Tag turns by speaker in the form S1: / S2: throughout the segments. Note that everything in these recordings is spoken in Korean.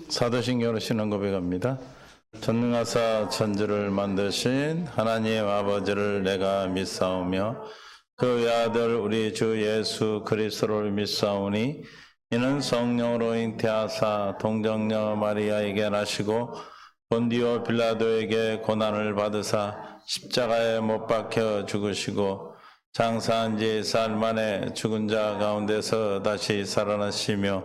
S1: 사도신경으로 신앙 고백합니다. 전능하사 천지를 만드신 하나님 아버지를 내가 믿사오며 그 외아들 우리 주 예수 그리스도를 믿사오니 이는 성령으로 잉태하사 동정녀 마리아에게 나시고 본디오 빌라도에게 고난을 받으사 십자가에 못 박혀 죽으시고 장사한 지 살 만에 죽은 자 가운데서 다시 살아나시며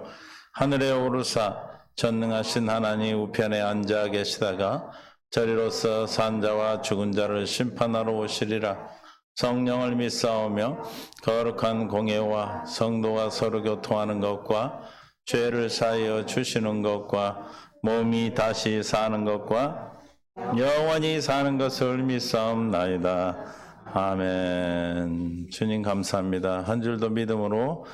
S1: 하늘에 오르사 전능하신 하나님 우편에 앉아 계시다가 저리로서 산자와 죽은 자를 심판하러 오시리라. 성령을 믿사오며 거룩한 공예와 성도가 서로 교통하는 것과 죄를 사하여 주시는 것과 몸이 다시 사는 것과 영원히 사는 것을 믿사옵나이다. 아멘. 주님 감사합니다. 한 줄도 믿음으로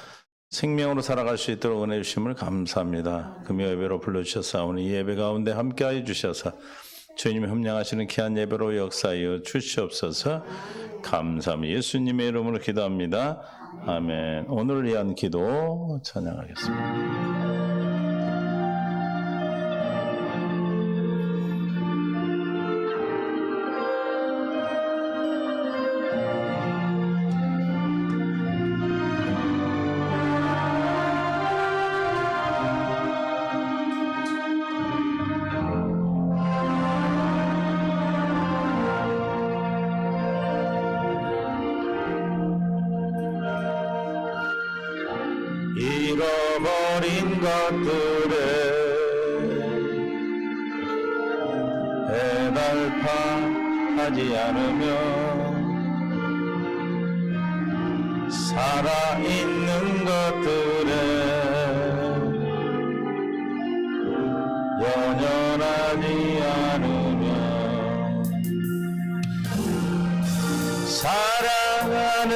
S1: 생명으로 살아갈 수 있도록 은혜 주심을 감사합니다. 금요 예배로 불러주셔서 이 예배 가운데 함께하여 주셔서 주님이 협량하시는 귀한 예배로 역사하여 주시옵소서. 감사합니다. 예수님의 이름으로 기도합니다. 아멘. 오늘을 위한 기도 찬양하겠습니다. 잃어버린 것들에 해달파하지 않으며 살아있는 것들에 연연하지 않으며 사랑하는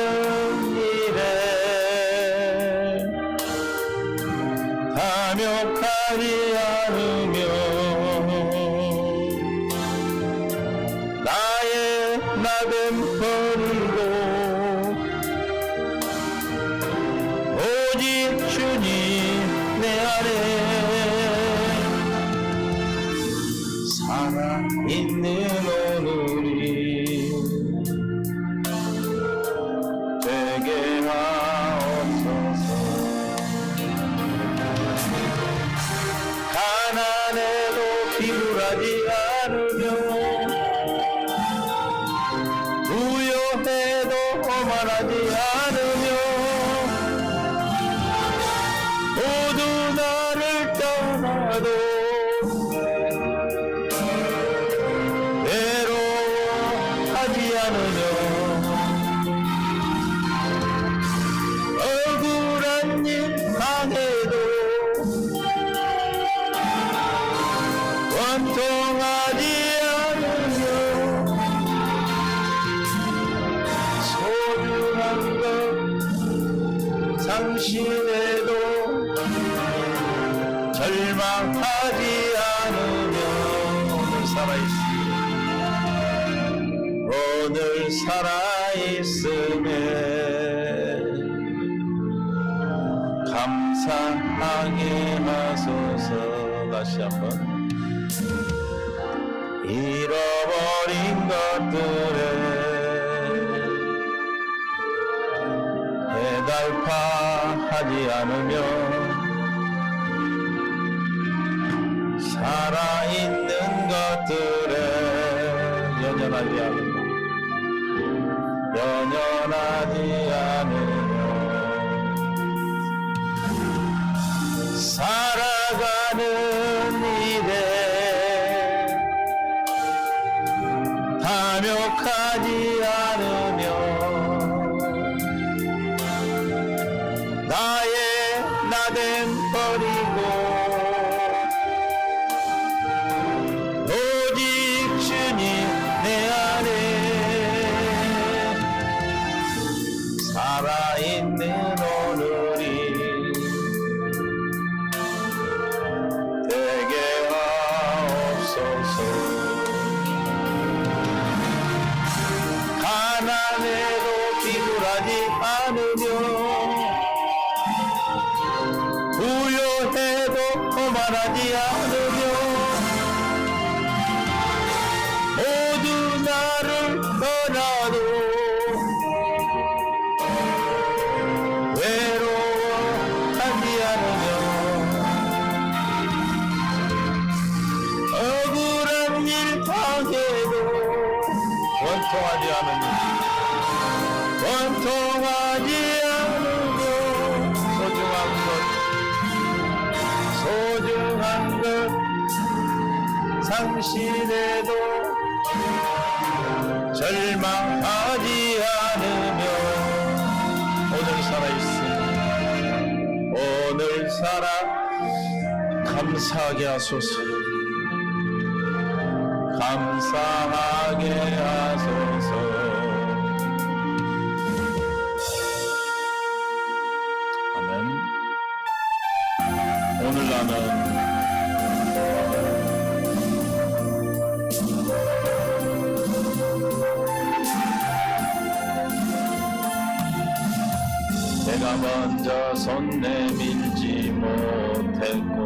S1: 탐욕하지 않으며 나의 나됨 버리고 오직 주님 내 안에 살아있는 오늘이 되게 하옵소서. 가난해도 비굴하지 않으며 부요해도 오만하지 않으며 모두 나를 떠나도 외로워하지 않으며 억울한 일 당해도 원통하지 않으며 소중한 것 상실해도 절망하지 않으며 오늘 살아있음에 감사하게 하소서. 다시 한번 잃어버린 것들에 해달파하지 않으며 살아있는 것들에 연연하지 않으며 살아가는 일에 탐욕하지 않으며 나의 나됨 버리고 오직 주님 내 안에 살아있는 오늘이 되게 하옵소서. 가난해도 비굴하지 않으며 부요해도 말하지 않으며 모두 나를 떠나도 외로워하지 않으며 억울한 일 당해도 원통하지 않으며 소중한 것 상실해도 절망하지 않으며 오늘 살아있으니 오늘 살아 감사하게 하소서. 감사하게 하소서. 아멘. 오늘 나는 내가 먼저 손 내밀지 못했고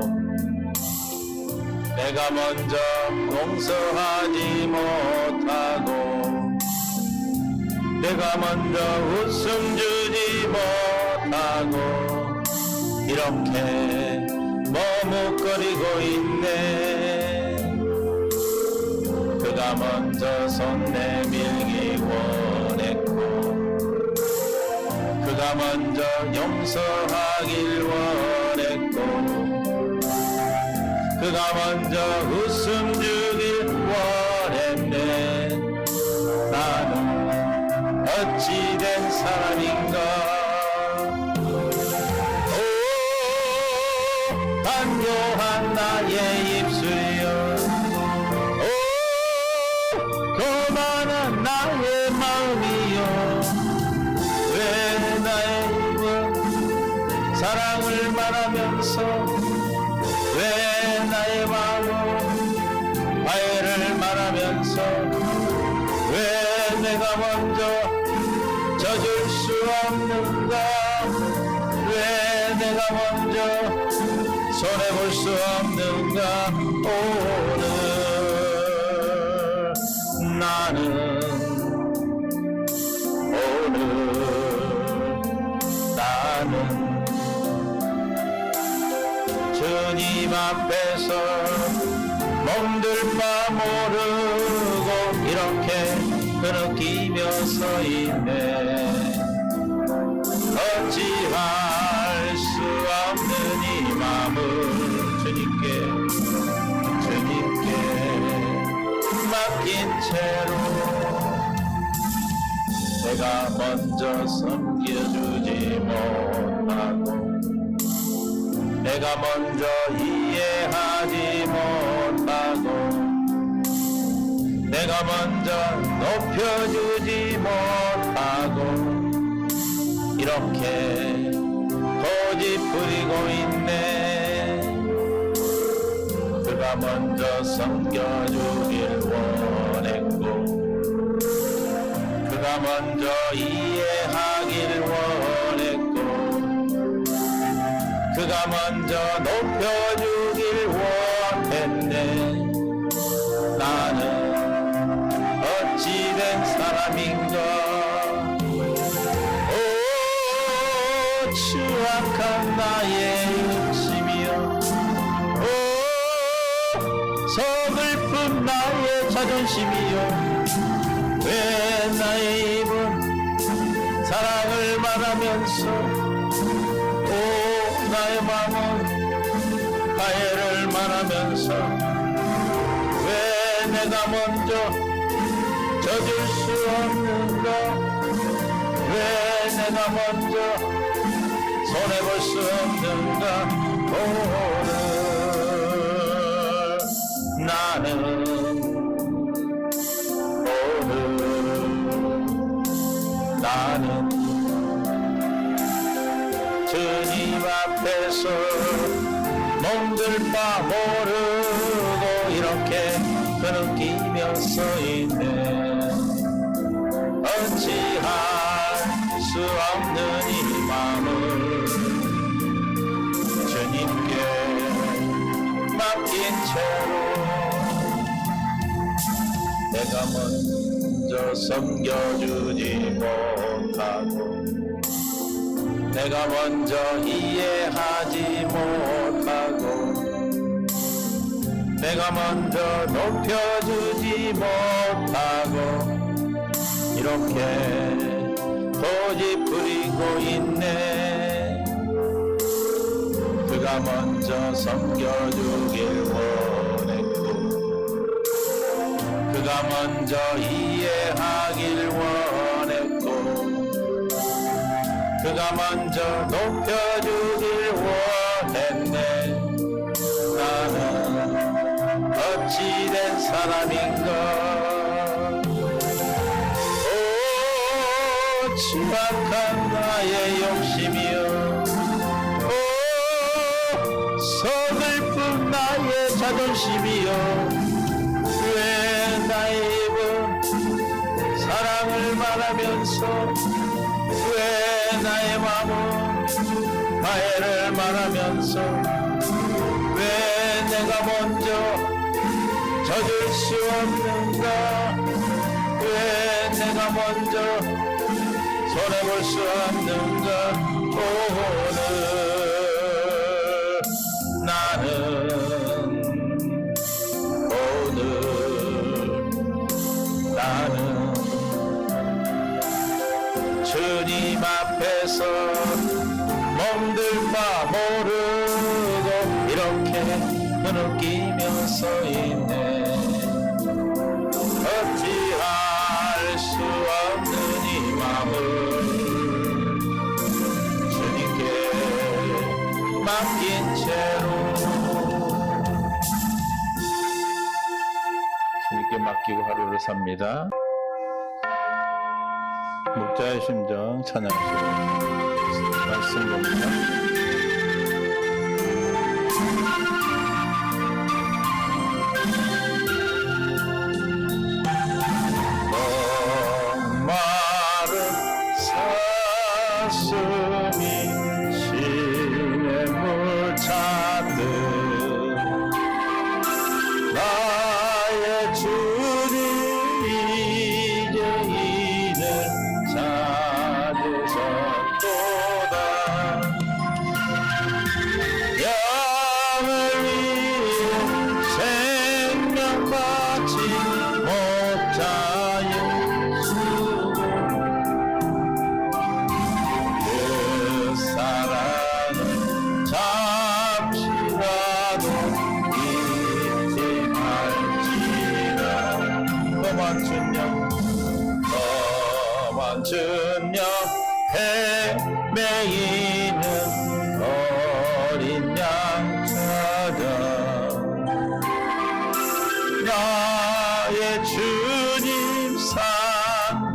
S1: 내가 먼저 용서하지 못하고 내가 먼저 웃음 주지 못하고 이렇게 머뭇거리고 있네. 그가 먼저 손 내밀기 원했고 그가 먼저 용서하길 원했고 그가 먼저 웃음 주길 원했네. 나는 어찌된 사람인가. 간교한 나의 입술이여 고만한 나의 마음이여 왜 나의 입은 사랑을 말하면서 왜 나의 마음은 화해를 말하면서 왜 내가 먼저 져줄 수 없는가. 왜 내가 먼저 손해볼 수 없는가. 오늘 나는 주님 앞에서 몸둘 바 모르고 이렇게 흐느끼며 서 있네. 어찌할 수 없는 이 마음을 주님께 맡긴 채로 내가 먼저 섬겨주지 못하고 내가 먼저 이해하지 못하고 내가 먼저 높여주지 못하고 이렇게 고집 부리고 있네. 그가 먼저 섬겨주길 원했고 그가 먼저 이해하길 원했고 그가 먼저 높여주길 원했네. 나는 어찌된 사람인가. 오 추악한 나의 욕심이여 오 서글픈 나의 자존심이여 왜 나의 입은 사랑을 말하면서 나의 마음은 화해를 말하면서 왜 내가 먼저 져줄 수 없는가. 왜 내가 먼저 손해볼 수 없는가. 오늘 나는 주님 앞에서 몸둘 바 모르고 이렇게 흐느끼며 서 있네. 어찌할 수 없는 이 마음을 주님께 채로 내가 먼저 섬겨주지 못하고 내가 먼저 이해하지 못하고 내가 먼저 높여주지 못하고 이렇게 고집부리고 있네. 그가 먼저 섬겨주길 원했고 그가 먼저 이해하길 원했고 그가 먼저 높여주길 원했네. 나는 어찌된 사람인가. 오 취약한 나의 욕심이여 오 서글픈 나의 자존심이여 왜 나의 입은 사랑을 말하면서 왜 나의 마음은 화해를 말하면서 왜 내가 먼저 젖을 수 없는가. 왜 내가 먼저 손해볼 수 없는가. 오늘 나는 주님 앞에서 몸둘 바 모르고 이렇게 흐느끼며 서 있네. 어찌할 수 없는 이 마음을 주님께 맡긴 채로 주님께 맡기고 하루를 삽니다. 목자의 심정 찬양하시고 말씀 봅니다. 목마른 사슴이 시냇물 찾듯 나의 주님 이제 이를 찾으셨도다. 양을 위해 생명 바친 목자의 수고 그 사랑은 잠시라도 잊지 말지라. 너만 주냐 너만 주냐 헤매이는 어린 양 찾아 나의 주님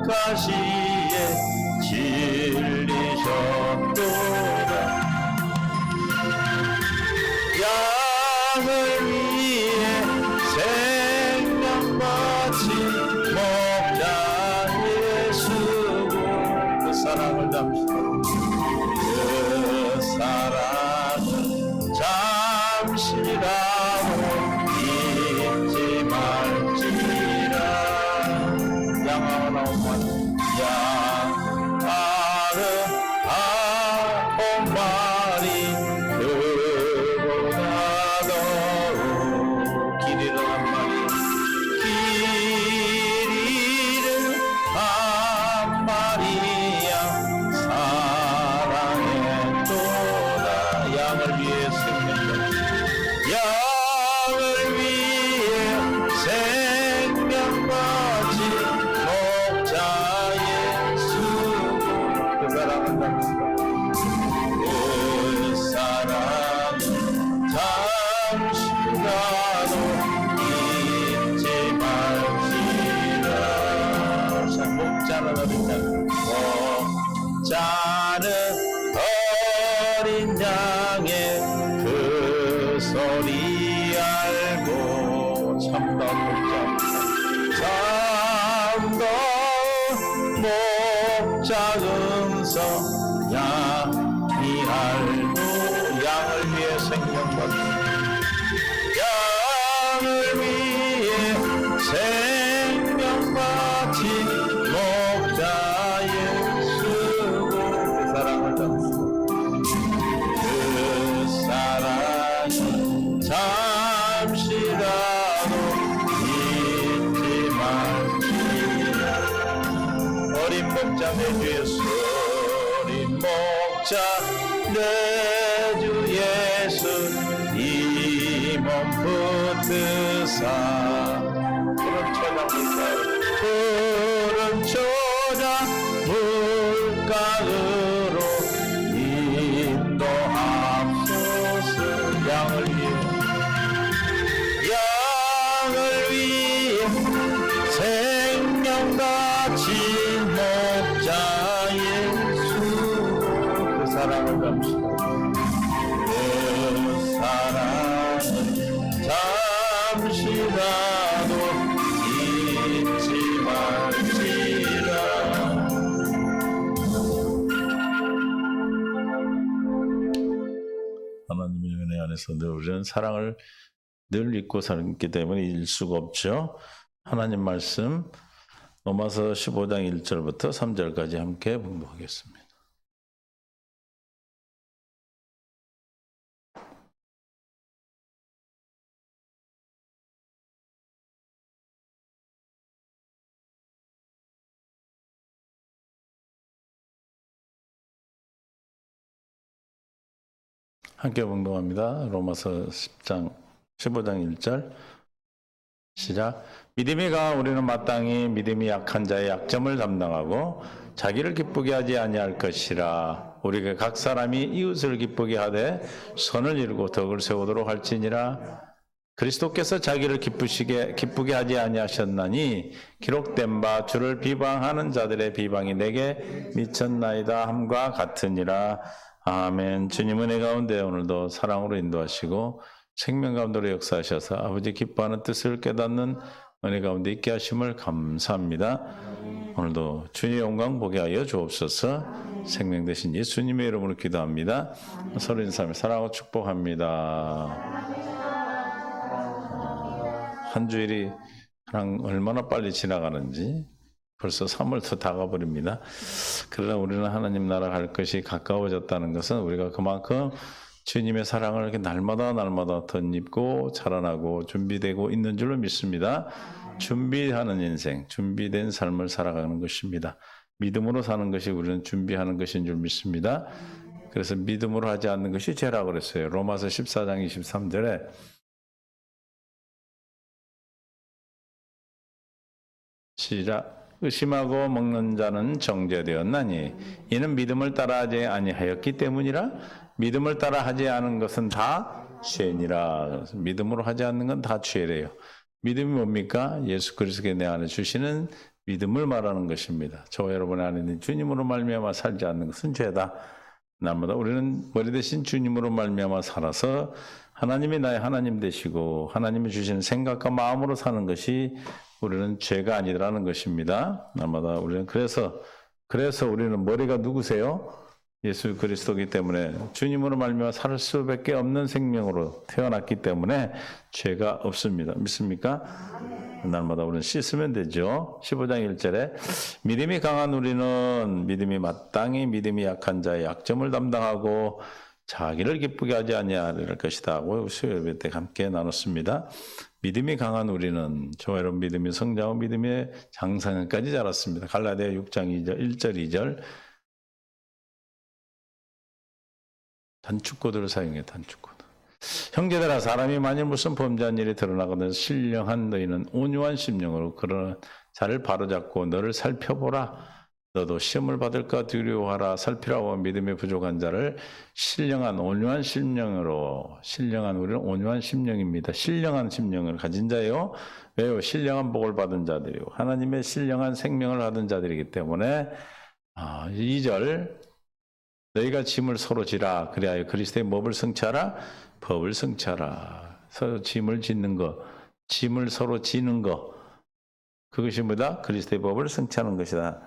S1: 산가시에 진리셨도다. 양을 위해 생명 바친 목자의 수고 그 사랑을 담시고 그 사랑은 잠시라도 잊지 말지라. 양아나 오마니 양아는 아홉 마리 그보다 더욱 길이를 한 마리 길이를 한 마리야 사랑했도다. 양을 위해 생명 양을 위해 생명 바친 목자의 수고 그 사랑을 담시고 그 사랑은 잠시라도 잊지 말지라. 자, 목자는 어린 양 목자는 어린 양의 그 소리 알고 참다 목자 음성 양이 알고 양을 위해 생명 받는 내 주 예수 우리 목자 내 주 예수 이 몸 붙드사 푸른 초장 물가으로 인도하소서 양을 위해 생명같이 목자 예수 그 사랑을 감시하고 그 사랑을 잠시라도 잊지 말지라. 하나님의 은혜 안에서 늘 우리는 사랑을 늘 잊고 살기 때문에 잊을 수가 없죠. 하나님 말씀 로마서 15장 1절부터 3절까지 함께 봉독하겠습니다. 함께 봉독합니다. 로마서 15장 1절 시작. 믿음이 강한 우리는 마땅히 믿음이 약한 자의 약점을 담당하고 자기를 기쁘게 하지 아니할 것이라. 우리가 각 사람이 이웃을 기쁘게 하되 선을 이루고 덕을 세우도록 할지니라. 그리스도께서 자기를 기쁘게 하지 아니하셨나니 기록된 바 주를 비방하는 자들의 비방이 내게 미쳤나이다 함과 같으니라. 아멘. 주님 은혜 가운데 오늘도 사랑으로 인도하시고 생명 가운데로 역사하셔서 아버지 기뻐하는 뜻을 깨닫는 은혜 가운데 있게 하심을 감사합니다. 오늘도 주님의 영광 보게 하여 주옵소서. 생명 되신 예수님의 이름으로 기도합니다. 서로 인사하며 사랑하고 축복합니다. 한 주일이 얼마나 빨리 지나가는지 벌써 3월도 다 가버립니다. 그러나 우리는 하나님 나라 갈 것이 가까워졌다는 것은 우리가 그만큼 주님의 사랑을 이렇게 날마다 덧입고 자라나고 준비되고 있는 줄로 믿습니다. 준비하는 인생, 준비된 삶을 살아가는 것입니다. 믿음으로 사는 것이 우리는 준비하는 것인 줄 믿습니다. 그래서 믿음으로 하지 않는 것이 죄라고 그랬어요. 로마서 14장 23절에 시작. 의심하고 먹는 자는 정죄되었나니 이는 믿음을 따라하지 아니하였기 때문이라. 믿음을 따라하지 않은 것은 다 죄니라. 믿음으로 하지 않는 건 다 죄래요. 믿음이 뭡니까? 예수 그리스도께 내 안에 주시는 믿음을 말하는 것입니다. 저와 여러분의 안에 있는 주님으로 말미암아 살지 않는 것은 죄다. 날마다 우리는 머리 대신 주님으로 말미암아 살아서 하나님이 나의 하나님 되시고 하나님이 주시는 생각과 마음으로 사는 것이 우리는 죄가 아니라는 것입니다. 날마다 우리는 그래서 우리는 머리가 누구세요? 예수 그리스도이기 때문에 주님으로 말미암아 살 수밖에 없는 생명으로 태어났기 때문에 죄가 없습니다. 믿습니까? 날마다 우리는 씻으면 되죠. 15장 1절에 믿음이 강한 우리는 믿음이 마땅히 믿음이 약한 자의 약점을 담당하고 자기를 기쁘게 하지 아니할 것이다 하고 수요예배 때 함께 나눴습니다. 믿음이 강한 우리는 저와 여러분 믿음이 성장하고 믿음의 장성까지 자랐습니다. 갈라디아 6장 2절, 1절 2절 단축코드를 사용해 단축코드. 형제들아 사람이 만일 무슨 범죄한 일이 드러나거든 신령한 너희는 온유한 심령으로 그런 자를 바로잡고 너를 살펴보라. 너도 시험을 받을까 두려워하라. 살피라고 믿음이 부족한 자를 신령한 온유한 심령으로. 신령한 우리는 온유한 심령입니다. 신령한 심령을 가진 자예요. 왜요? 신령한 복을 받은 자들이고 하나님의 신령한 생명을 받은 자들이기 때문에 2절 너희가 짐을 서로 지라. 그리하여 그리스도의 법을 성취하라. 법을 성취하라. 서로 짐을 짓는 것, 짐을 서로 지는 것. 그것이 뭐다? 그리스도의 법을 성취하는 것이다.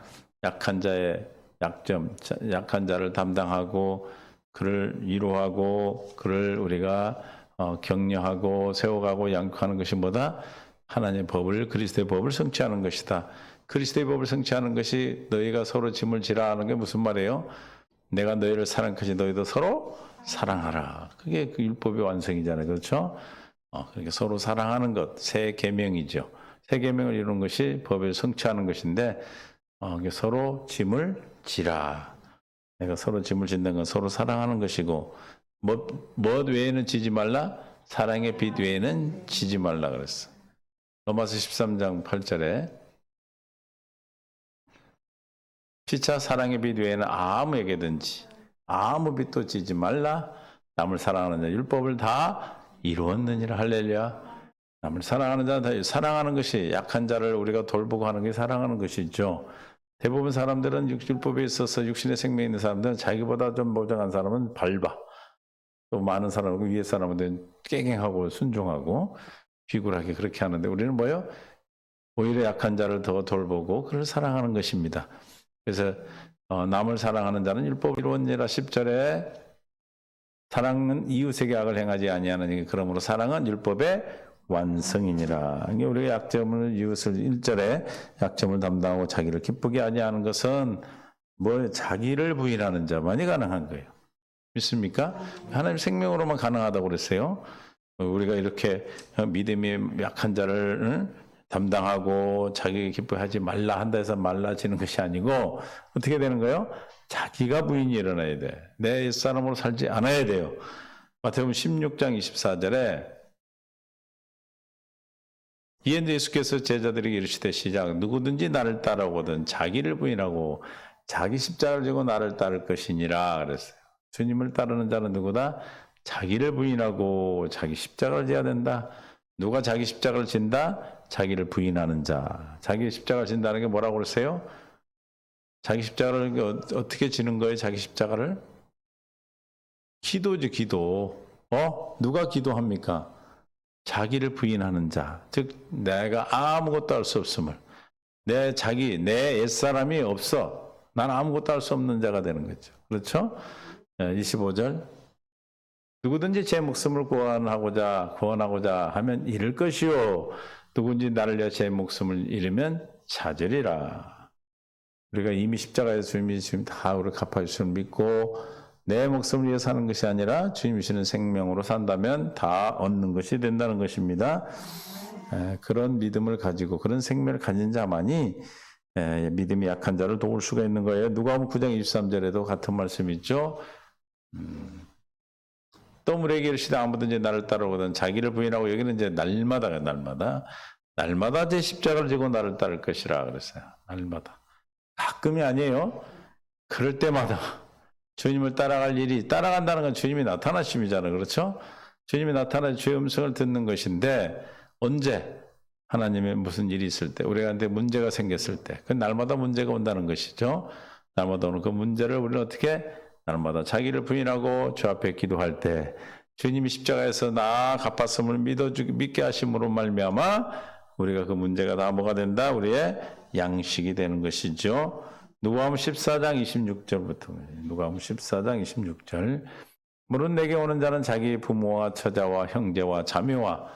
S1: 약한 자의 약점, 약한 자를 담당하고 그를 위로하고 그를 우리가 격려하고 세워가고 양육하는 것이 뭐다? 하나님의 법을, 그리스도의 법을 성취하는 것이다. 그리스도의 법을 성취하는 것이 너희가 서로 짐을 지라 하는 게 무슨 말이에요? 내가 너희를 사랑하지 너희도 서로 사랑하라. 그게 그 율법의 완성이잖아요. 그렇죠? 그러니까 서로 사랑하는 것, 새 계명이죠. 새 계명을 이루는 것이 법을 성취하는 것인데 서로 짐을 지라. 내가 서로 짐을 진다는 건 서로 사랑하는 것이고, 뭐 외에는 지지 말라? 사랑의 빛 외에는 지지 말라 그랬어. 로마서 13장 8절에 피차 사랑의 빛 외에는 아무에게든지 아무 빛도 지지 말라. 남을 사랑하는 자 율법을 다 이루었느니라. 할렐루야. 남을 사랑하는 자, 사랑하는 것이 약한 자를 우리가 돌보고 하는 게 사랑하는 것이죠. 대부분 사람들은 율법에 있어서 육신의 생명이 있는 사람들은 자기보다 좀 모장한 사람은 밟아. 또 많은 사람은 위에 사람은 깽깽하고 순종하고 비굴하게 그렇게 하는데 우리는 뭐예요? 오히려 약한 자를 더 돌보고 그를 사랑하는 것입니다. 그래서 남을 사랑하는 자는 율법을 이루었느니라. 10절에 사랑은 이웃에게 악을 행하지 아니하느니 그러므로 사랑은 율법의 완성이니라. 우리가 약점을 이웃을 1절에 약점을 담당하고 자기를 기쁘게 아니하는 것은 뭐 자기를 부인하는 자만이 가능한 거예요. 믿습니까? 하나님 생명으로만 가능하다고 그랬어요. 우리가 이렇게 믿음이 약한 자를 담당하고 자기 기뻐하지 말라 한다 해서 말라지는 것이 아니고 어떻게 되는 거예요? 자기가 부인이 일어나야 돼. 내 옛사람으로 살지 않아야 돼요. 마태복음 16장 24절에 이에 예수께서 제자들에게 이르시되 시작 누구든지 나를 따라오거든 자기를 부인하고 자기 십자가를 지고 나를 따를 것이니라 그랬어요. 주님을 따르는 자는 누구다? 자기를 부인하고 자기 십자가를 져야 된다. 누가 자기 십자가를 진다? 자기를 부인하는 자. 자기 십자가를 진다는 게 뭐라고 그랬어요? 자기 십자가를 어떻게 지는 거예요? 자기 십자가를? 기도지, 기도. 누가 기도합니까? 자기를 부인하는 자. 즉, 내가 아무것도 할 수 없음을. 내 옛사람이 없어. 난 아무것도 할 수 없는 자가 되는 거죠. 그렇죠? 25절. 누구든지 제 목숨을 구원하고자 하면 잃을 것이요. 누구든지 나를 위해 제 목숨을 잃으면 찾으리라. 우리가 이미 십자가에서 주님이 지금 다 우리 갚아주심을 믿고 내 목숨을 위해 사는 것이 아니라 주님이 주시는 생명으로 산다면 다 얻는 것이 된다는 것입니다. 그런 믿음을 가지고 그런 생명을 가진 자만이 믿음이 약한 자를 도울 수가 있는 거예요. 누가복음 9장 23절에도 같은 말씀이 있죠. 또 우리에게 이르시되 아무든지 나를 따르거든 자기를 부인하고 여기는 이제 날마다 제 십자가를 지고 나를 따를 것이라 그랬어요. 날마다. 가끔이 아니에요. 그럴 때마다 주님을 따라갈 일이 따라간다는 건 주님이 나타나심이잖아요. 그렇죠? 주님이 나타나 주의 음성을 듣는 것인데 언제 하나님의 무슨 일이 있을 때 우리한테 문제가 생겼을 때 그 날마다 문제가 온다는 것이죠. 날마다 오는 그 문제를 우리는 어떻게 날마다 자기를 부인하고 주 앞에 기도할 때 주님이 십자가에서 나 갚았음을 믿게 하심으로 말미암아 우리가 그 문제가 다 뭐가 된다? 우리의 양식이 되는 것이죠. 누가복음 14장 26절부터 누가복음 14장 26절 물은 내게 오는 자는 자기 부모와 처자와 형제와 자매와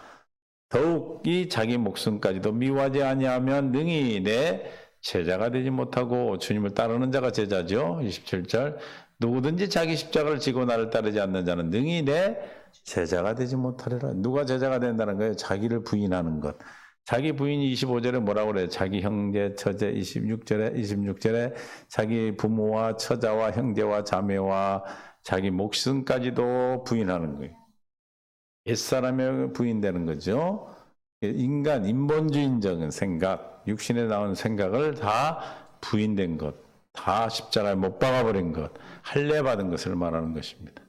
S1: 더욱이 자기 목숨까지도 미워하지 아니하면 능히 내 제자가 되지 못하고 주님을 따르는 자가 제자죠. 27절 누구든지 자기 십자가를 지고 나를 따르지 않는 자는 능히 내 제자가 되지 못하리라. 누가 제자가 된다는 거예요? 자기를 부인하는 것. 자기 부인이 25절에 뭐라고 그래요? 자기 형제, 처제 26절에 자기 부모와 처자와 형제와 자매와 자기 목숨까지도 부인하는 거예요. 옛사람에 부인되는 거죠. 인본주의적인 생각, 육신에 나온 생각을 다 부인된 것, 다 십자가에 못 박아버린 것, 할례받은 것을 말하는 것입니다.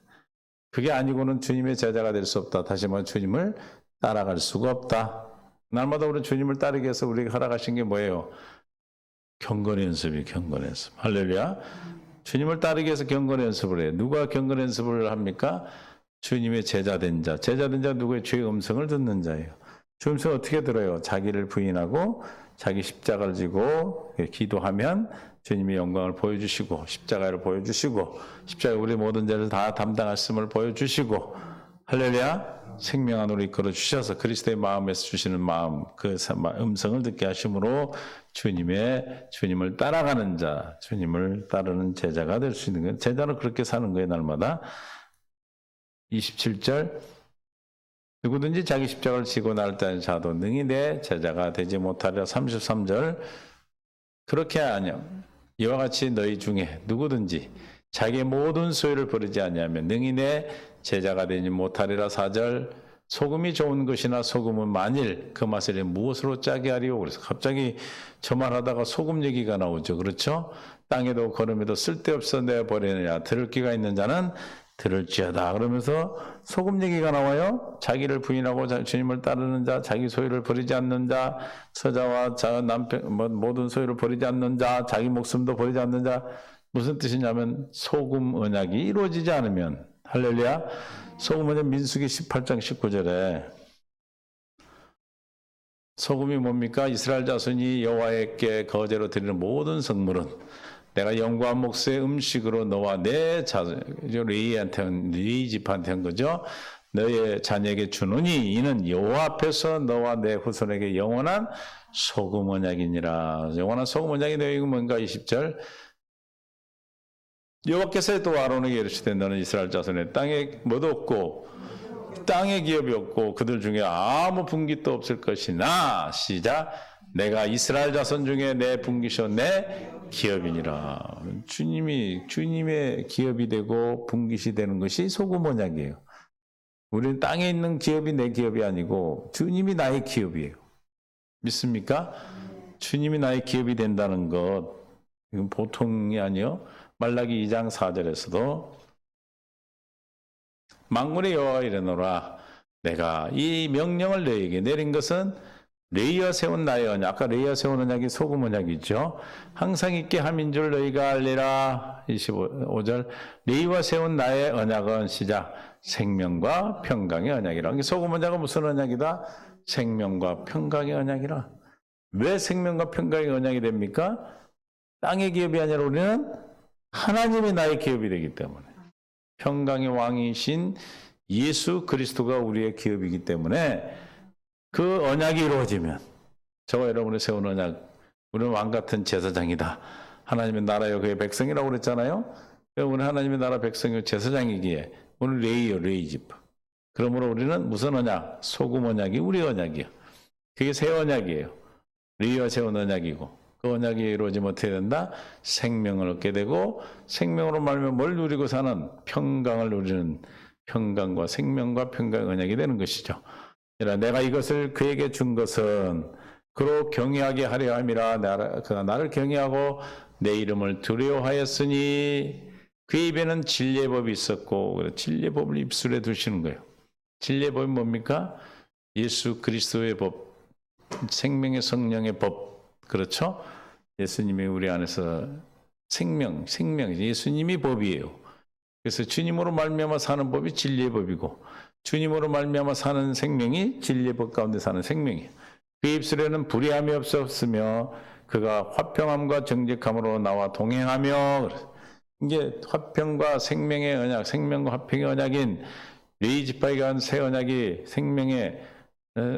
S1: 그게 아니고는 주님의 제자가 될 수 없다. 다시 말해 주님을 따라갈 수가 없다. 날마다 우리 주님을 따르기 위해서 우리가 허락하신 게 뭐예요? 경건 연습이 경건 연습. 할렐루야. 주님을 따르기 위해서 경건 연습을 해요. 누가 경건 연습을 합니까? 주님의 제자된 자. 제자된 자 누구의 주의 음성을 듣는 자예요. 주의 음성을 어떻게 들어요? 자기를 부인하고 자기 십자가를 지고 기도하면 주님의 영광을 보여주시고 십자가를 보여주시고 십자가에 우리 모든 죄를 다 담당하심을 보여주시고 할렐루야. 생명 안으로 이끌어 주셔서 그리스도의 마음에서 주시는 마음 그 음성을 듣게 하심으로 주님을 따라가는 자, 주님을 따르는 제자가 될 수 있는 거예요. 제자는 그렇게 사는 거예요. 날마다. 27절 누구든지 자기 십자가를 지고 나를 따르는 자도 능히 내 제자가 되지 못하리라. 33절 그렇게 하냐 이와 같이 너희 중에 누구든지 자기의 모든 소유를 버리지 아니하면 능히 내 제자가 되지 못하리라. 4절 소금이 좋은 것이나 소금은 만일 그 맛을 무엇으로 짜게 하리요. 그래서 갑자기 저 말하다가 소금 얘기가 나오죠. 그렇죠? 땅에도 거름에도 쓸데없어 내버리느냐. 들을 귀가 있는 자는 들을지어다. 그러면서 소금 얘기가 나와요. 자기를 부인하고 주님을 따르는 자, 자기 소유를 버리지 않는 자, 처자와 남편 모든 소유를 버리지 않는 자, 자기 목숨도 버리지 않는 자. 무슨 뜻이냐면 소금 언약이 이루어지지 않으면 할렐루야. 소금 언약 민수기 18장 19절에 소금이 뭡니까? 이스라엘 자손이 여호와께 거제로 드리는 모든 성물은 내가 영과 목수의 음식으로 너와 내 레위 집한테 한 거죠. 너의 자녀에게 주노니 이는 여호와 앞에서 너와 내 후손에게 영원한 소금 언약이니라. 영원한 소금 언약이 너희가 뭔가 20절 여호와께서 또 아론에게 이르시되 너는 이스라엘 자손의 땅에 뭐도 없고 땅에 기업이 없고 그들 중에 아무 분깃도 없을 것이나 시작 내가 이스라엘 자손 중에 내 분깃이요 내 기업이니라. 주님의 기업이 되고 분깃이 되는 것이 소금 언약이에요. 우리는 땅에 있는 기업이 내 기업이 아니고 주님이 나의 기업이에요. 믿습니까? 주님이 나의 기업이 된다는 것 이건 보통이 아니요. 말라기 2장 4절에서도 만군의 여호와 이르노라 내가 이 명령을 너희에게 내린 것은 레이어 세운 나의 언약. 아까 레이어 세운 언약이 소금 언약이죠. 항상 있게 함인 줄 너희가 알리라. 25절 레이와 세운 나의 언약은 시작 생명과 평강의 언약이라. 소금 언약은 무슨 언약이다? 생명과 평강의 언약이라. 왜 생명과 평강의 언약이 됩니까? 땅의 기업이 아니라 우리는 하나님이 나의 기업이 되기 때문에 평강의 왕이신 예수 그리스도가 우리의 기업이기 때문에 그 언약이 이루어지면 저와 여러분이 세운 언약 우리는 왕같은 제사장이다. 하나님의 나라여 그의 백성이라고 그랬잖아요. 우리는 하나님의 나라 백성이요 제사장이기에 오늘 레이 지파. 그러므로 우리는 무슨 언약? 소금 언약이 우리 언약이야. 그게 새 언약이에요. 레이와 세운 언약이고 그 언약이 이루어지면 어떻게 된다? 생명을 얻게 되고 생명으로 말하면 뭘 누리고 사는 평강을 누리는 평강과 생명과 평강의 언약이 되는 것이죠. 내가 이것을 그에게 준 것은 그로 경외하게 하려 함이라. 그가 나를 경외하고 내 이름을 두려워하였으니 그의 입에는 진리의 법이 있었고 진리의 법을 입술에 두시는 거예요. 진리의 법이 뭡니까? 예수 그리스도의 법, 생명의 성령의 법. 그렇죠? 예수님이 우리 안에서 생명, 예수님이 법이에요. 그래서 주님으로 말미암아 사는 법이 진리의 법이고 주님으로 말미암아 사는 생명이 진리의 법 가운데 사는 생명이에요. 그 입술에는 불의함이 없었으며 그가 화평함과 정직함으로 나와 동행하며 이게 화평과 생명의 언약, 생명과 화평의 언약인 레위 지파에게 한 새 언약이 생명의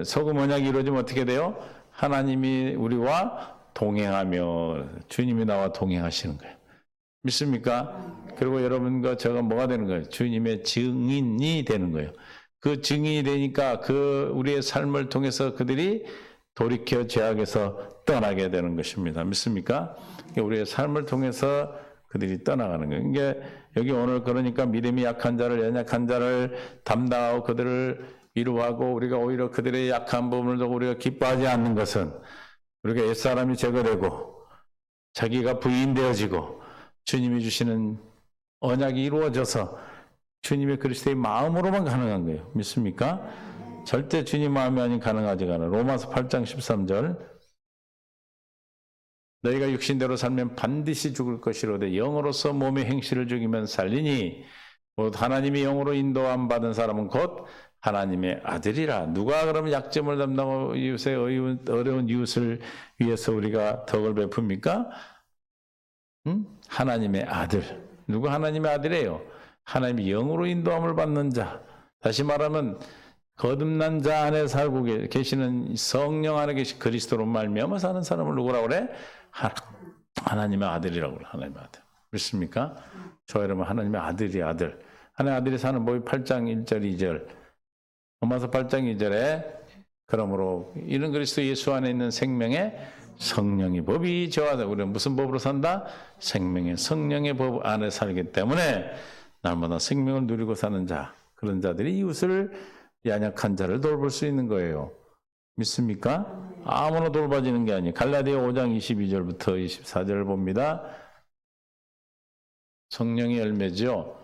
S1: 소금 언약이 이루어지면 어떻게 돼요? 하나님이 우리와 동행하며 주님이 나와 동행하시는 거예요. 믿습니까? 그리고 여러분과 제가 뭐가 되는 거예요? 주님의 증인이 되는 거예요. 그 증인이 되니까 그 우리의 삶을 통해서 그들이 돌이켜 죄악에서 떠나게 되는 것입니다. 믿습니까? 우리의 삶을 통해서 그들이 떠나가는 거예요. 이게 여기 오늘 그러니까 믿음이 약한 자를 연약한 자를 담당하고 그들을 위로하고 우리가 오히려 그들의 약한 부분을 두고 우리가 기뻐하지 않는 것은 우리가 옛사람이 제거되고 자기가 부인되어지고 주님이 주시는 언약이 이루어져서 주님의 그리스도의 마음으로만 가능한 거예요. 믿습니까? 절대 주님 마음이 아닌 가능하지가 않아요. 로마서 8장 13절 너희가 육신대로 살면 반드시 죽을 것이로되 영으로서 몸의 행실을 죽이면 살리니 곧 하나님의 영으로 인도함 받은 사람은 곧 하나님의 아들이라. 누가 그러면 약점을 담당하고 이웃의 어려운 이웃을 위해서 우리가 덕을 베풉니까? 하나님의 아들. 누가 하나님의 아들이에요? 하나님의 영으로 인도함을 받는 자. 다시 말하면 거듭난 자 안에 살고 계시는 성령 안에 계신 그리스도로 말미암아 사는 사람을 누구라고 그래? 하나님의 아들이라고 그래. 하나님의 아들. 믿습니까? 저 여러분 하나님의 아들이 아들. 하나님의 아들이 사는 법이 8장 1절 2절. 로마서 8장 2절에 그러므로 이런 그리스도 예수 안에 있는 생명의 성령의 법이 저와 우리는 무슨 법으로 산다? 생명의 성령의 법 안에 살기 때문에 날마다 생명을 누리고 사는 자, 그런 자들이 이웃을 연약한 자를 돌볼 수 있는 거예요. 믿습니까? 아무나 돌봐지는 게 아니에요. 갈라디아 5장 22절부터 24절을 봅니다. 성령의 열매죠.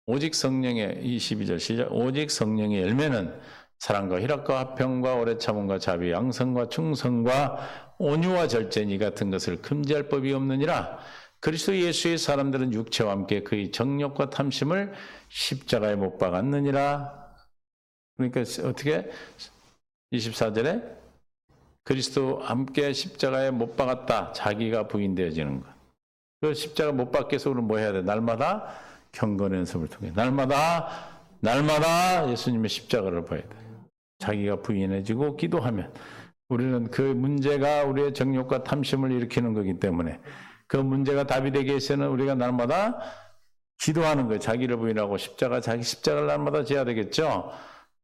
S1: 오직 성령의 22절 시작. 오직 성령의 열매는 사랑과 희락과 화평과 오래 참음과 자비, 양성과 충성과 온유와 절제니 같은 것을 금지할 법이 없느니라. 그리스도 예수의 사람들은 육체와 함께 그의 정욕과 탐심을 십자가에 못 박았느니라. 그러니까 어떻게 24절에 그리스도 함께 십자가에 못 박았다. 자기가 부인되어지는 것. 그 십자가 못 박기 위해서 우리는 뭐 해야 돼? 날마다 경건 연습을 통해 날마다 예수님의 십자가를 봐야 돼. 자기가 부인해지고 기도하면 우리는 그 문제가 우리의 정욕과 탐심을 일으키는 거기 때문에 그 문제가 답이 되기 위해서는 우리가 날마다 기도하는 거예요. 자기를 부인하고 자기 십자가를 날마다 져야 되겠죠.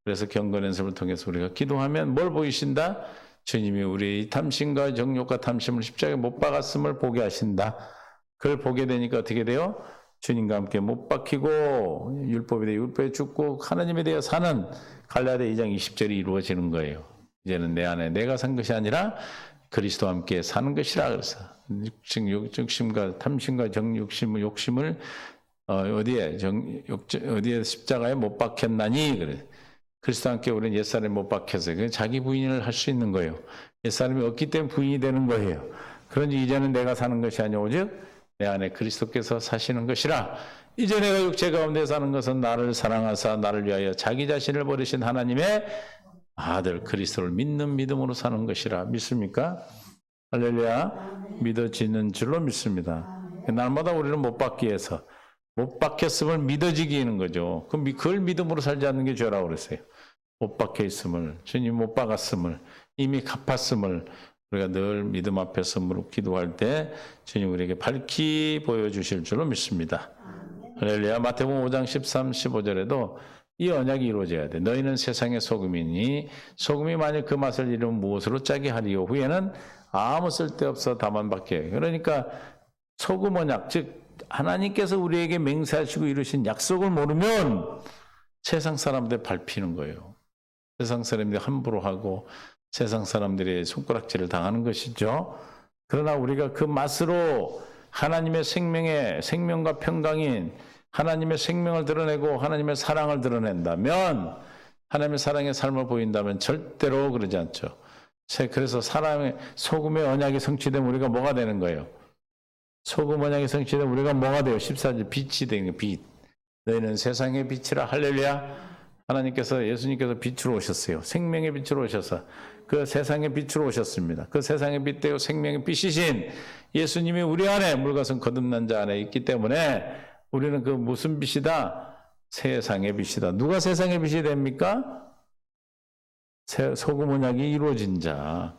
S1: 그래서 경건 연습을 통해서 우리가 기도하면 뭘 보이신다? 주님이 우리의 탐심과 정욕과 탐심을 십자가에 못 박았음을 보게 하신다. 그걸 보게 되니까 어떻게 돼요? 주님과 함께 못 박히고 율법에 대해 율법에 죽고 하나님에 대해 사는 갈라디아 2장 20절이 이루어지는 거예요. 이제는 내 안에 내가 산 것이 아니라 그리스도와 함께 사는 것이라. 그래서 욕심과 탐심과 욕심을 어디에 십자가에 못 박혔나니 그래. 그리스도와 함께 우리는 옛사람에 못 박혀서 자기 부인을 할 수 있는 거예요. 옛사람이 없기 때문에 부인이 되는 거예요. 그런지 이제는 내가 사는 것이 아니오 오직 내 안에 그리스도께서 사시는 것이라. 이제 내가 육체 가운데 사는 것은 나를 사랑하사 나를 위하여 자기 자신을 버리신 하나님의 아들 그리스도를 믿는 믿음으로 사는 것이라. 믿습니까? 할렐루야. 믿어지는 줄로 믿습니다. 날마다 우리는 못 받기 위해서 못 박혔음을 믿어지게 하는 거죠. 그걸 믿음으로 살지 않는 게 죄라고 그랬어요. 못 박혀 있음을, 주님 못 박았음을, 이미 갚았음을 우리가 늘 믿음 앞에서 무릎 기도할 때 주님 우리에게 밝히 보여주실 줄로 믿습니다. 할렐루야. 마태복음 5장 13, 15절에도 이 언약이 이루어져야 돼. 너희는 세상의 소금이니 소금이 만일 그 맛을 잃으면 무엇으로 짜게 하리요. 후에는 아무 쓸데없어 다만 밖에. 그러니까 소금 언약, 즉 하나님께서 우리에게 맹세하시고 이루신 약속을 모르면 세상 사람들 밟히는 거예요. 세상 사람들이 함부로 하고 세상 사람들의 손가락질을 당하는 것이죠. 그러나 우리가 그 맛으로 하나님의 생명과 평강인 하나님의 생명을 드러내고 하나님의 사랑을 드러낸다면, 하나님의 사랑의 삶을 보인다면 절대로 그러지 않죠. 그래서 사람의 소금의 언약이 성취되면 우리가 뭐가 되는 거예요? 소금 언약이 성취되면 우리가 뭐가 돼요? 14절 빛이 되는 거예요. 빛. 너희는 세상의 빛이라. 할렐루야. 하나님께서 예수님께서 빛으로 오셨어요. 생명의 빛으로 오셔서 그 세상의 빛으로 오셨습니다. 그 세상의 빛 되고 생명의 빛이신 예수님이 우리 안에 물과성 거듭난 자 안에 있기 때문에 우리는 그 무슨 빛이다? 세상의 빛이다. 누가 세상의 빛이 됩니까? 소금 언약이 이루어진 자,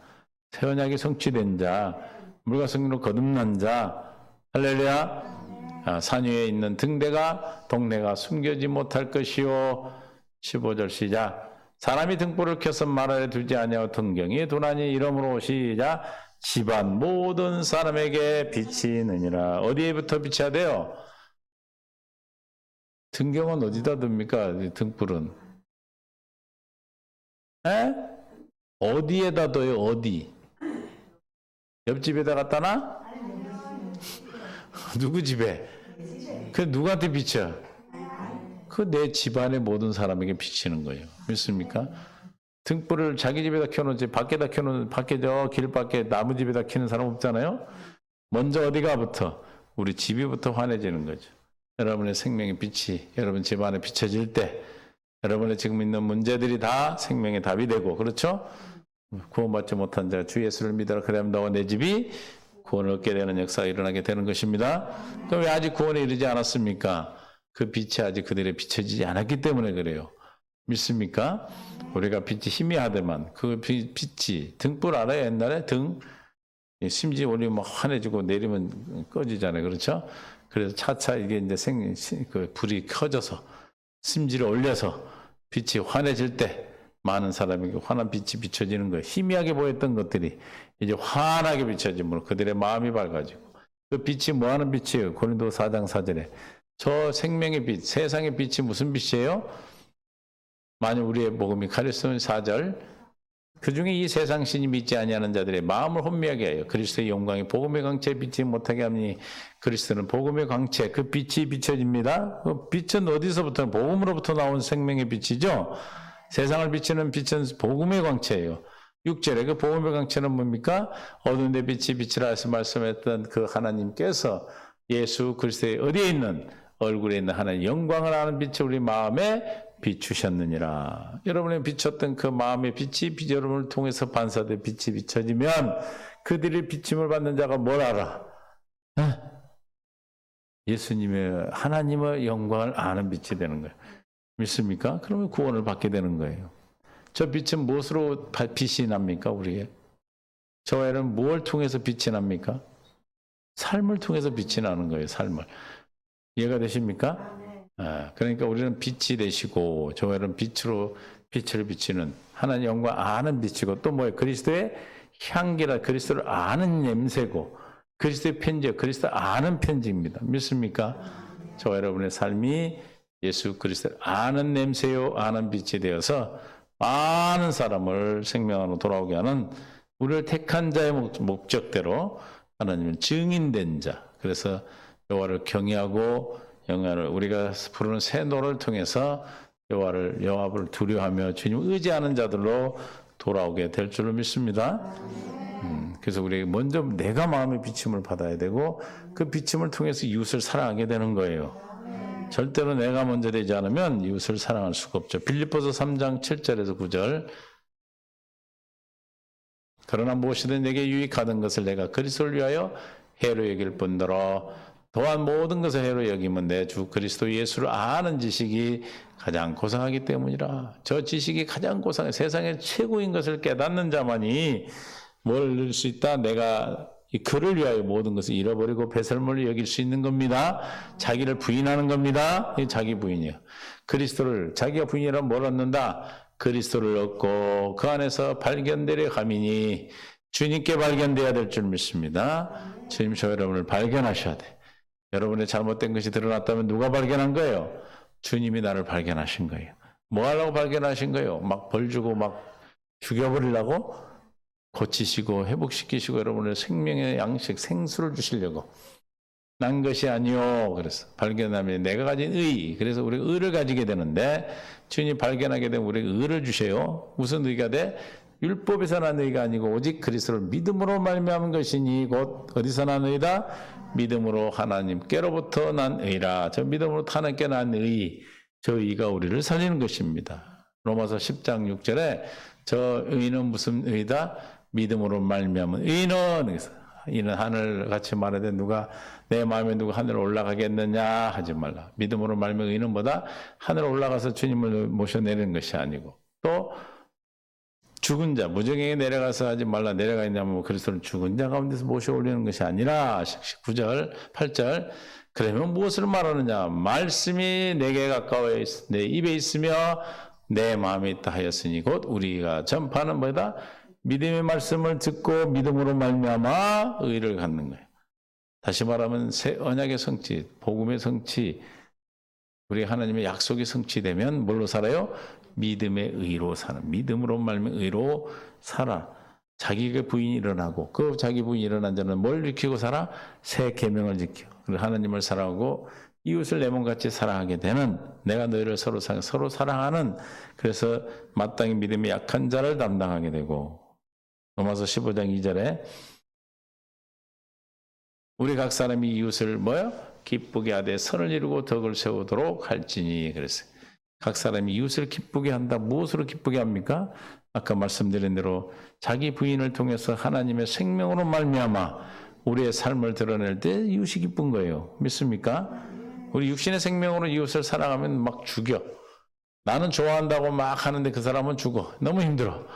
S1: 새 언약이 성취된 자, 물과 성령으로 거듭난 자. 할렐루야. 산 위에 있는 등대가 동네가 숨겨지 못할 것이요. 15절 시작. 사람이 등불을 켜서 말 아래 두지 아니하고 등경이 두나니 이러므로 시작. 집안 모든 사람에게 빛이 있느니라. 어디에부터 비춰야 돼요? 등경은 어디다 둡니까? 등불은. 에? 어디에다 둬요? 어디? 옆집에다 갖다 놔? 누구 집에? 그 누구한테 비춰? 그 내 집안의 모든 사람에게 비치는 거예요. 믿습니까? 등불을 자기 집에다 켜놓지 밖에다 켜놓는, 밖에 저 길 밖에 나무 집에다 켜는 사람 없잖아요. 먼저 어디가부터? 우리 집이부터 환해지는 거죠. 여러분의 생명의 빛이 여러분 집안에 비춰질 때 여러분의 지금 있는 문제들이 다 생명의 답이 되고, 그렇죠? 구원받지 못한 자 주 예수를 믿어라. 그러면 너와 내 집이 구원을 얻게 되는 역사가 일어나게 되는 것입니다. 그럼 왜 아직 구원에 이르지 않았습니까? 그 빛이 아직 그들에 비춰지지 않았기 때문에 그래요. 믿습니까? 우리가 빛이 희미하더만 그 빛이, 등불 알아요? 옛날에 등 심지 올리면 환해지고 내리면 꺼지잖아요. 그렇죠? 그래서 차차 이게 이제 그 불이 켜져서 심지를 올려서 빛이 환해질 때 많은 사람에게 환한 빛이 비춰지는 거예요. 희미하게 보였던 것들이 이제 환하게 비춰짐으로 그들의 마음이 밝아지고 그 빛이 뭐 하는 빛이에요? 고린도 4장 4절에 저 생명의 빛, 세상의 빛이 무슨 빛이에요? 만일 우리의 복음이 가르치는 4절 그 중에 이 세상 신이 믿지 아니하는 자들의 마음을 혼미하게 하여 그리스도의 영광이 복음의 광채에 비치지 못하게 하니 그리스도는 복음의 광채, 그 빛이 비춰집니다. 그 빛은 어디서부터? 복음으로부터 나온 생명의 빛이죠. 세상을 비치는 빛은 복음의 광채예요. 6절에 그 복음의 광채는 뭡니까? 어두운 데 빛이 빛이라 해서 말씀했던 그 하나님께서 예수 그리스도의 어디에 있는 얼굴에 있는 하나님 영광을 아는 빛을 우리 마음에 비추셨느니라. 여러분의 비쳤던 그 마음의 빛이 여러분을 통해서 반사된 빛이 비춰지면 그들이 비침을 받는 자가 뭘 알아? 예수님의 하나님의 영광을 아는 빛이 되는 거예요. 믿습니까? 그러면 구원을 받게 되는 거예요. 저 빛은 무엇으로 빛이 납니까? 우리의 저에는 무엇을 통해서 빛이 납니까? 삶을 통해서 빛이 나는 거예요. 삶을. 이해가 되십니까? 그러니까 우리는 빛이 되시고 저희는 빛으로 빛을 비치는 하나님 영광 아는 빛이고 또 뭐예요? 그리스도의 향기라 그리스도를 아는 냄새고 그리스도의 편지, 그리스도 아는 편지입니다. 믿습니까? 저와 여러분의 삶이 예수 그리스도를 아는 냄새요 아는 빛이 되어서 많은 사람을 생명 안으로 돌아오게 하는 우리를 택한 자의 목적대로 하나님은 증인된 자. 그래서 여호와를 경외하고 영화를 우리가 부르는 새 노를 통해서 여호와를 두려워하며 주님을 의지하는 자들로 돌아오게 될 줄로 믿습니다. 그래서 우리 먼저 내가 마음의 비침을 받아야 되고 그 비침을 통해서 이웃을 사랑하게 되는 거예요. 절대로 내가 먼저 되지 않으면 이웃을 사랑할 수가 없죠. 빌립보서 3장 7절에서 9절 그러나 무엇이든 내게 유익하던 것을 내가 그리스도를 위하여 해로 여길 뿐더러 또한 모든 것을 해로 여기면 내 주 그리스도 예수를 아는 지식이 가장 고상하기 때문이라. 저 지식이 가장 고상해. 세상의 최고인 것을 깨닫는 자만이 뭘 얻을 수 있다? 내가 그를 위하여 모든 것을 잃어버리고 배설물을 여길 수 있는 겁니다. 자기를 부인하는 겁니다. 이 자기 부인이에요. 그리스도를 자기가 부인이라면 뭘 얻는다? 그리스도를 얻고 그 안에서 발견되려 가미니 주님께 발견돼야 될 줄 믿습니다. 주님 저 여러분을 발견하셔야 돼. 여러분의 잘못된 것이 드러났다면 누가 발견한 거예요? 주님이 나를 발견하신 거예요. 뭐 하려고 발견하신 거예요? 막 벌 주고 막 죽여버리려고? 고치시고 회복시키시고 여러분의 생명의 양식 생수를 주시려고 난 것이 아니요. 그래서 발견하면 내가 가진 의. 그래서 우리가 의를 가지게 되는데 주님이 발견하게 되면 우리가 의를 주셔요. 무슨 의가 돼? 율법에서 난 의가 아니고 오직 그리스도를 믿음으로 말미암은 것이니 곧 어디서 난 의다? 믿음으로 하나님께로부터 난 의라. 저 믿음으로 하나님께 난 의. 저 의가 우리를 살리는 것입니다. 로마서 10장 6절에 저 의는 무슨 의다? 믿음으로 말미암은 의는 이는 하늘 같이 말하되 누가 내 마음에 누가 하늘 올라가겠느냐 하지 말라. 믿음으로 말미암은 의는 뭐다? 하늘 올라가서 주님을 모셔내는 것이 아니고 또 죽은 자 무정행에 내려가서 하지 말라. 내려가 있냐면 그리스도를 죽은 자 가운데서 모셔 올리는 것이 아니라 9절 8절 그러면 무엇을 말하느냐? 말씀이 내게 가까워 내 입에 있으며 내 마음에 있다 하였으니 곧 우리가 전파하는 뭐다? 믿음의 말씀을 듣고 믿음으로 말미암아 의를 갖는 거예요. 다시 말하면 새 언약의 성취, 복음의 성취, 우리 하나님의 약속이 성취되면 뭘로 살아요? 믿음의 의로 사는, 믿음으로 말미암아 의로 살아. 자기가 부인이 일어나고 그 자기 부인이 일어난 자는 뭘 지키고 살아? 새 계명을 지켜. 그리고 하나님을 사랑하고 이웃을 내 몸같이 사랑하게 되는 내가 너희를 서로 사랑하는 그래서 마땅히 믿음의 약한 자를 담당하게 되고 로마서 15장 2절에 우리 각 사람이 이웃을 뭐요? 기쁘게 하되 선을 이루고 덕을 세우도록 할지니 그랬어요. 각 사람이 이웃을 기쁘게 한다. 무엇으로 기쁘게 합니까? 아까 말씀드린 대로 자기 부인을 통해서 하나님의 생명으로 말미암아 우리의 삶을 드러낼 때 이웃이 기쁜 거예요. 믿습니까? 우리 육신의 생명으로 이웃을 사랑하면 막 죽여. 나는 좋아한다고 막 하는데 그 사람은 죽어. 너무 힘들어.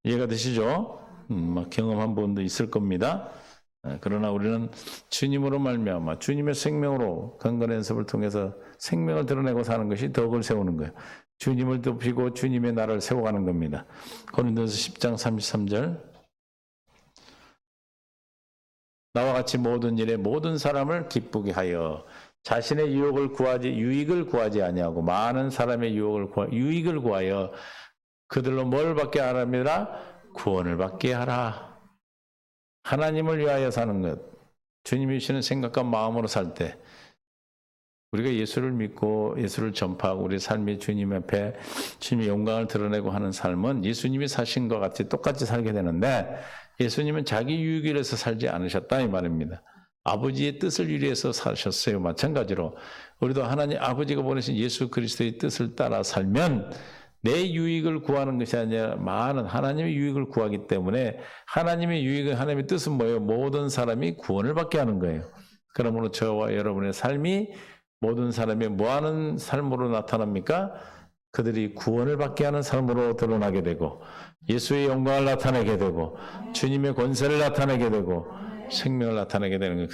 S1: 이해가 되시죠? 막 경험한 분도 있을 겁니다. 그러나 우리는 주님으로 말미암아 주님의 생명으로 강건의 연습을 통해서 생명을 드러내고 사는 것이 덕을 세우는 거예요. 주님을 덮이고 주님의 나라를 세워가는 겁니다. 고린도서 10장 33절. 나와 같이 모든 일에 모든 사람을 기쁘게 하여 자신의 유익을 구하지 아니하고 많은 사람의 유익을 구하여 그들로 뭘 받게 하랍니다? 구원을 받게 하라. 하나님을 위하여 사는 것. 주님이 주시는 생각과 마음으로 살 때 우리가 예수를 믿고 예수를 전파하고 우리 삶이 주님 앞에 주님의 영광을 드러내고 하는 삶은 예수님이 사신 것 같이 똑같이 살게 되는데 예수님은 자기 유익을 위해서 살지 않으셨다 이 말입니다. 아버지의 뜻을 위해서 사셨어요. 마찬가지로 우리도 하나님 아버지가 보내신 예수 그리스도의 뜻을 따라 살면 내 유익을 구하는 것이 아니라 많은 하나님의 유익을 구하기 때문에 하나님의 유익은 하나님의 뜻은 뭐예요? 모든 사람이 구원을 받게 하는 거예요. 그러므로 저와 여러분의 삶이 모든 사람이 뭐하는 삶으로 나타납니까? 그들이 구원을 받게 하는 삶으로 드러나게 되고 예수의 영광을 나타내게 되고 주님의 권세를 나타내게 되고 생명을 나타내게 되는 거예요.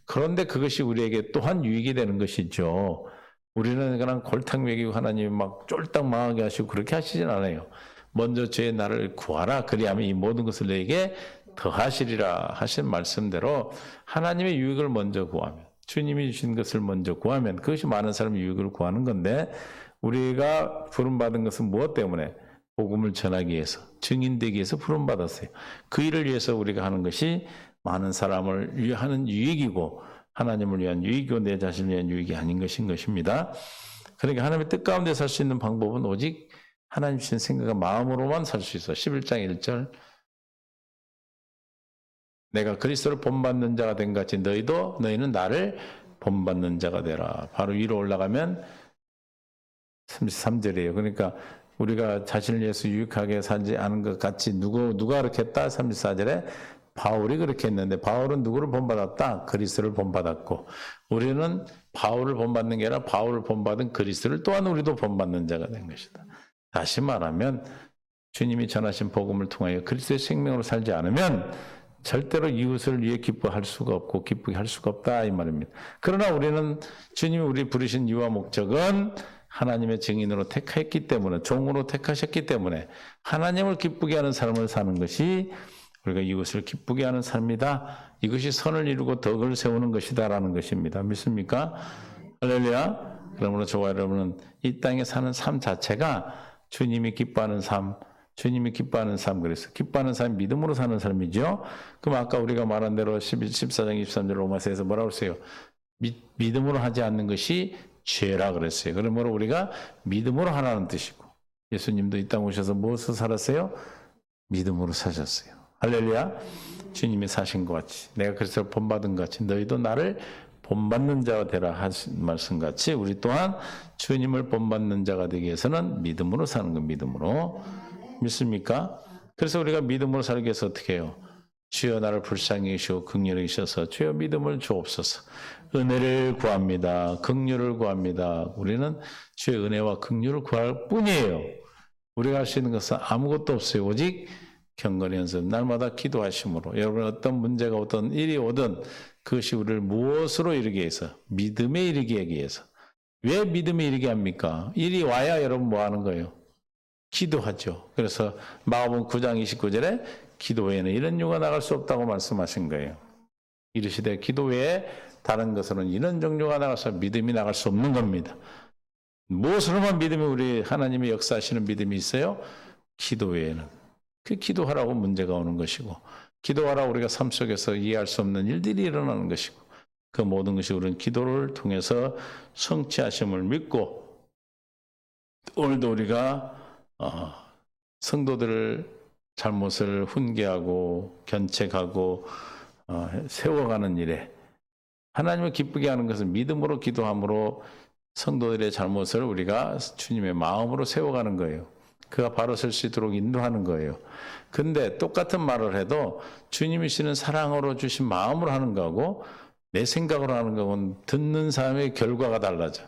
S1: 그런데 그것이 우리에게 또한 유익이 되는 것이죠. 우리는 그냥 골탕 먹이고 하나님이 막 쫄딱 망하게 하시고 그렇게 하시진 않아요. 먼저 죄의 나를 구하라. 그리하면 이 모든 것을 내게 더하시리라 하신 말씀대로 하나님의 유익을 먼저 구하면 주님이 주신 것을 먼저 구하면 그것이 많은 사람의 유익을 구하는 건데 우리가 부름받은 것은 무엇 때문에? 복음을 전하기 위해서, 증인되기 위해서 부름받았어요. 그 일을 위해서 우리가 하는 것이 많은 사람을 위하는 유익이고 하나님을 위한 유익이고 내 자신을 위한 유익이 아닌 것인 것입니다. 그러니까 하나님의 뜻 가운데 살 수 있는 방법은 오직 하나님 주신 생각과 마음으로만 살 수 있어. 11장 1절 내가 그리스도를 본받는 자가 된 같이 너희는 나를 본받는 자가 되라. 바로 위로 올라가면 33절이에요. 그러니까 우리가 자신을 위해서 유익하게 살지 않은 것 같이 누가 그렇게 했다? 34절에 바울이 그렇게 했는데 바울은 누구를 본받았다? 그리스도를 본받았고 우리는 바울을 본받는 게 아니라 바울을 본받은 그리스도를 또한 우리도 본받는 자가 된 것이다. 다시 말하면 주님이 전하신 복음을 통하여 그리스도의 생명으로 살지 않으면 절대로 이웃을 위해 기뻐할 수가 없고 기쁘게 할 수가 없다 이 말입니다. 그러나 우리는 주님이 우리 부르신 이유와 목적은 하나님의 증인으로 택했기 때문에 종으로 택하셨기 때문에 하나님을 기쁘게 하는 삶을 사는 것이 우리가 이웃을 기쁘게 하는 삶이다. 이것이 선을 이루고 덕을 세우는 것이다라는 것입니다. 믿습니까? 할렐루야. 그러므로 저와 여러분은 이 땅에 사는 삶 자체가 주님이 기뻐하는 삶, 주님이 기뻐하는 삶, 그래서 기뻐하는 삶, 믿음으로 사는 삶이죠. 그럼 아까 우리가 말한 대로 14장 23절 로마서에서 뭐라고 했어요? 믿음으로 하지 않는 것이 죄라 그랬어요. 그러므로 우리가 믿음으로 하라는 뜻이고 예수님도 이 땅 오셔서 무엇으로 살았어요? 믿음으로 사셨어요. 할렐루야. 주님이 사신 것 같이 내가 그리스도를 본받은 것 같이 너희도 나를 본받는 자가 되라 하신 말씀같이 우리 또한 주님을 본받는 자가 되기 위해서는 믿음으로 사는 것. 믿음으로. 믿습니까? 그래서 우리가 믿음으로 살기 위해서 어떻게 해요? 주여 나를 불쌍히 여기시고 긍휼히 여기셔서 주여 믿음을 주옵소서. 은혜를 구합니다. 긍휼을 구합니다. 우리는 주의 은혜와 긍휼을 구할 뿐이에요. 우리가 할 수 있는 것은 아무것도 없어요. 오직 경건의 연습, 날마다 기도하심으로 여러분 어떤 문제가 어떤 일이 오든 그것이 우리를 무엇으로 이르게 해서 믿음에 이르게 하기 위해서. 왜 믿음에 이르게 합니까? 일이 와야 여러분 뭐 하는 거예요? 기도하죠. 그래서 마가복음 9장 29절에 기도 외에는 이런 유가 나갈 수 없다고 말씀하신 거예요. 이르시되 기도 외에 다른 것으로는 이런 종류가 나가서 믿음이 나갈 수 없는 겁니다. 무엇으로만 믿음이 우리 하나님의 역사하시는 믿음이 있어요? 기도 외에는. 그 기도하라고 문제가 오는 것이고 기도하라고 우리가 삶 속에서 이해할 수 없는 일들이 일어나는 것이고 그 모든 것이 우리는 기도를 통해서 성취하심을 믿고 오늘도 우리가 성도들을 잘못을 훈계하고 견책하고 세워가는 일에 하나님을 기쁘게 하는 것은 믿음으로 기도함으로 성도들의 잘못을 우리가 주님의 마음으로 세워가는 거예요. 그가 바로 설 수 있도록 인도하는 거예요. 근데 똑같은 말을 해도 주님이 주시는 사랑으로 주신 마음으로 하는 거하고 내 생각으로 하는 거하고는 듣는 사람의 결과가 달라져.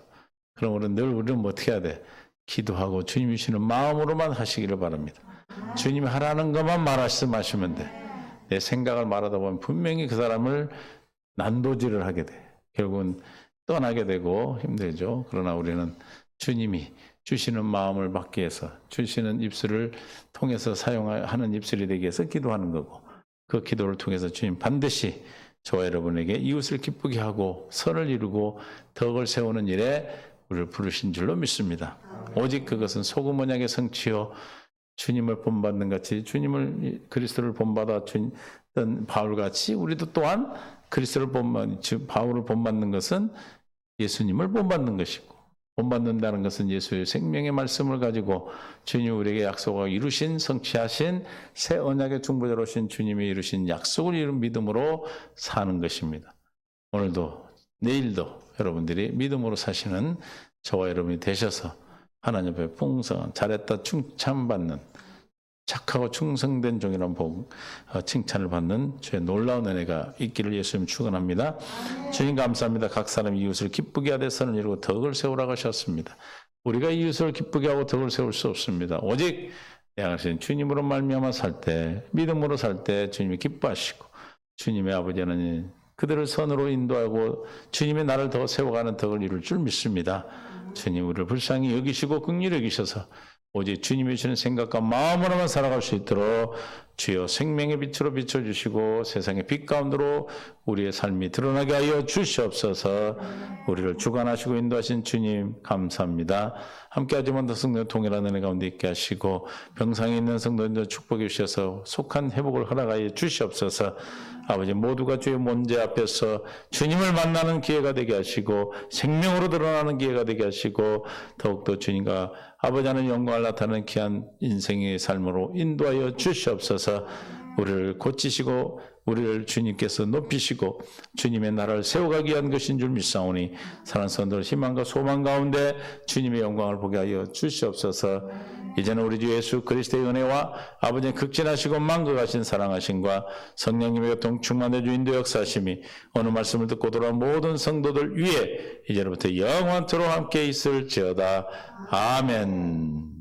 S1: 그럼 우리는 어떻게 해야 돼? 기도하고 주님이 주시는 마음으로만 하시기를 바랍니다. 주님이 하라는 것만 말씀하시면 돼. 내 생각을 말하다 보면 분명히 그 사람을 난도질을 하게 돼. 결국은 떠나게 되고 힘들죠. 그러나 우리는 주님이 주시는 마음을 받기 위해서 주시는 입술을 통해서 사용하는 입술이 되기 위해서 기도하는 거고 그 기도를 통해서 주님 반드시 저와 여러분에게 이웃을 기쁘게 하고 선을 이루고 덕을 세우는 일에 우리를 부르신 줄로 믿습니다. 오직 그것은 소금 언약의 성취요 주님을 본받는 같이 주님을 그리스도를 본받아 주던 바울같이 우리도 또한 그리스도를 바울을 본받는 것은 예수님을 본받는 것이고 본받는다는 것은 예수의 생명의 말씀을 가지고 주님 우리에게 약속하고 이루신 성취하신 새 언약의 중보자로 오신 주님이 이루신 약속을 이룬 믿음으로 사는 것입니다. 오늘도 내일도 여러분들이 믿음으로 사시는 저와 여러분이 되셔서 하나님 앞에 풍성한 잘했다 칭찬받는 착하고 충성된 종이라는 칭찬을 받는 주의 놀라운 은혜가 있기를 예수님 축원합니다. 주님 감사합니다. 각 사람 이웃을 기쁘게 하되 선을 이루고 덕을 세우라고 하셨습니다. 우리가 이웃을 기쁘게 하고 덕을 세울 수 없습니다. 오직 양하신 주님으로 말미암아 살 때 믿음으로 살 때 주님이 기뻐하시고 주님의 아버지 하나님 그들을 선으로 인도하고 주님의 나를 더 세워가는 덕을 이룰 줄 믿습니다. 주님 우리를 불쌍히 여기시고 긍휼히 여기셔서 오직 주님이 주시는 생각과 마음으로만 살아갈 수 있도록 주여 생명의 빛으로 비춰주시고 세상의 빛 가운데로 우리의 삶이 드러나게 하여 주시옵소서. 우리를 주관하시고 인도하신 주님 감사합니다. 함께하지 못한 성도 동일한 은혜 가운데 있게 하시고 병상에 있는 성도님들 축복해 주셔서 속한 회복을 허락하여 주시옵소서. 아버지 모두가 주의 문제 앞에서 주님을 만나는 기회가 되게 하시고 생명으로 드러나는 기회가 되게 하시고 더욱더 주님과 아버지 하나님 영광을 나타내는 귀한 인생의 삶으로 인도하여 주시옵소서. 우리를 고치시고 우리를 주님께서 높이시고 주님의 나라를 세워가기 위한 것인 줄 믿사오니 사랑하는 성도들 희망과 소망 가운데 주님의 영광을 보게 하여 주시옵소서. 이제는 우리 주 예수 그리스도의 은혜와 아버지의 극진하시고 만극하신 사랑하심과 성령님의 교통 충만의 주 인도 역사하심이 오늘 말씀을 듣고 돌아온 모든 성도들 위에 이제부터 영원토록 함께 있을지어다. 아멘.